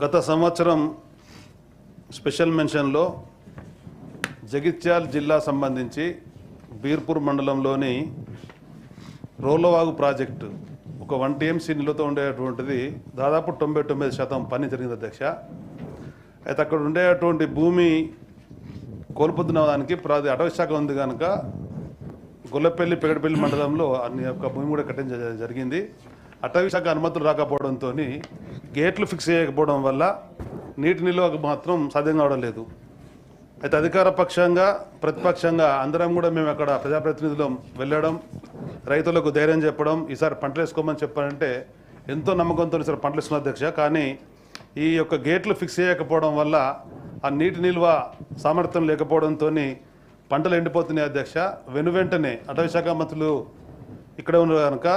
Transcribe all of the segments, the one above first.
గత సంవత్సరం స్పెషల్ మెన్షన్లో జగిత్యాల జిల్లా సంబంధించి బీర్పూర్ మండలంలోని రోలవాగు ప్రాజెక్టు ఒక 1 TMC నిలువతో ఉండేటువంటిది దాదాపు 99% పని జరిగింది అధ్యక్ష. అయితే అక్కడ ఉండేటువంటి భూమి కోల్పోతున్న దానికి అటవీ శాఖ ఉంది కనుక గొల్లపల్లి పెగడపల్లి మండలంలో అన్ని యొక్క భూమి కూడా కట్టించడం జరిగింది. అటవీ శాఖ అనుమతులు రాకపోవడంతో గేట్లు ఫిక్స్ చేయకపోవడం వల్ల నీటి నిల్వకు మాత్రం సాధ్యం కావడం లేదు. అయితే అధికార పక్షంగా ప్రతిపక్షంగా అందరం కూడా మేము అక్కడ ప్రజాప్రతినిధులు వెళ్ళడం, రైతులకు ధైర్యం చెప్పడం, ఈసారి పంటలు వేసుకోమని చెప్పారంటే ఎంతో నమ్మకంతో ఈసారి పంటలు వేసుకున్న అధ్యక్ష. కానీ ఈ యొక్క గేట్లు ఫిక్స్ చేయకపోవడం వల్ల ఆ నీటి నిల్వ సామర్థ్యం లేకపోవడంతో పంటలు ఎండిపోతున్నాయి అధ్యక్ష. వెనువెంటనే అటవీ శాఖ మంత్రులు ఇక్కడ ఉన్నారు కనుక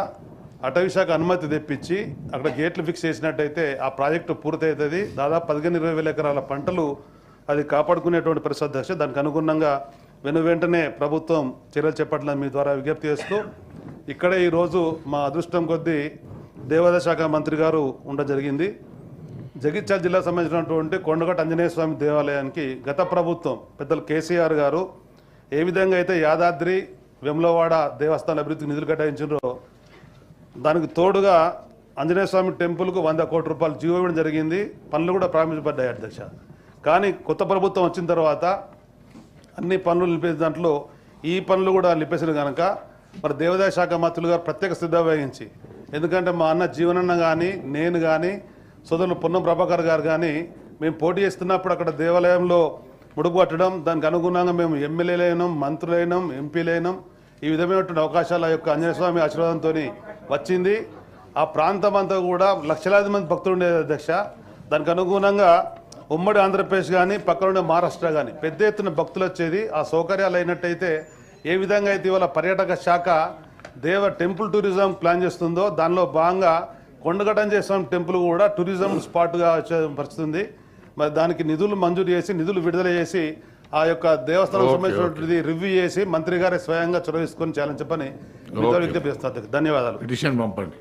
అటవీ శాఖ అనుమతి తెప్పించి అక్కడ గేట్లు ఫిక్స్ చేసినట్టయితే ఆ ప్రాజెక్టు పూర్తవుతుంది. దాదాపు 15-20 వేల ఎకరాల పంటలు అది కాపాడుకునేటువంటి పరిస్థితి అధ్యక్ష. దానికి అనుగుణంగా వెంటనే ప్రభుత్వం చర్యలు చేపట్టాలని మీ ద్వారా విజ్ఞప్తి చేస్తూ ఇక్కడే ఈరోజు మా అదృష్టం కొద్దీ దేవాదాయ శాఖ మంత్రి గారు ఉండడం జరిగింది. జగిత్యాల జిల్లా సంబంధించినటువంటి కొండగట్టు ఆంజనేయ స్వామి దేవాలయానికి గత ప్రభుత్వం పెద్దలు కేసీఆర్ గారు ఏ విధంగా అయితే యాదాద్రి వేములవాడ దేవస్థానాల అభివృద్ధికి నిధులు కేటాయించారో దానికి తోడుగా ఆంజనేయ స్వామి టెంపుల్కు 100 కోట్ల రూపాయలు జీవో ఇవ్వడం జరిగింది. పనులు కూడా ప్రారంభించబడ్డాయి అధ్యక్ష. కానీ కొత్త ప్రభుత్వం వచ్చిన తర్వాత అన్ని పనులు నిలిపేసిన దాంట్లో ఈ పనులు కూడా నిలిపేసిన కనుక మరి దేవాదాయ శాఖ మంత్రులు గారు ప్రత్యేక శ్రద్ధ వహించి, ఎందుకంటే మా అన్న జీవనన్న కానీ నేను కానీ సోదరులు పొన్నం ప్రభాకర్ గారు కానీ మేము పోటీ చేస్తున్నప్పుడు అక్కడ దేవాలయంలో ముడుపు కట్టడం, దానికి అనుగుణంగా మేము ఎమ్మెల్యేలైనాం, మంత్రులైనాం, ఎంపీలైనాం. ఈ విధమైనటువంటి అవకాశాల యొక్క ఆంజనేయ స్వామి ఆశీర్వాదంతో వచ్చింది. ఆ ప్రాంతం అంతా కూడా లక్షలాది మంది భక్తులు ఉండేది అధ్యక్ష. దానికి అనుగుణంగా ఉమ్మడి ఆంధ్రప్రదేశ్ కానీ పక్కన ఉండే మహారాష్ట్ర కానీ పెద్ద ఎత్తున భక్తులు వచ్చేది. ఆ సౌకర్యాలు అయినట్టయితే ఏ విధంగా అయితే ఇవాళ పర్యాటక శాఖ టెంపుల్ టూరిజం ప్లాన్ చేస్తుందో దానిలో భాగంగా కొండగట్టు ఆంజనేయ స్వామి టెంపుల్ కూడా టూరిజం స్పాట్గా వచ్చే పరిస్థితుంది. మరి దానికి నిధులు మంజూరు చేసి నిధులు విడుదల చేసి ఆ యొక్క దేవస్థానం సంబంధించినటువంటి రివ్యూ చేసి మంత్రి గారే స్వయంగా చొరవ తీసుకొని చేయాలని చెప్పని విజ్ఞప్తి చేస్తారు. ధన్యవాదాలు. పిటిషన్ పంపండి.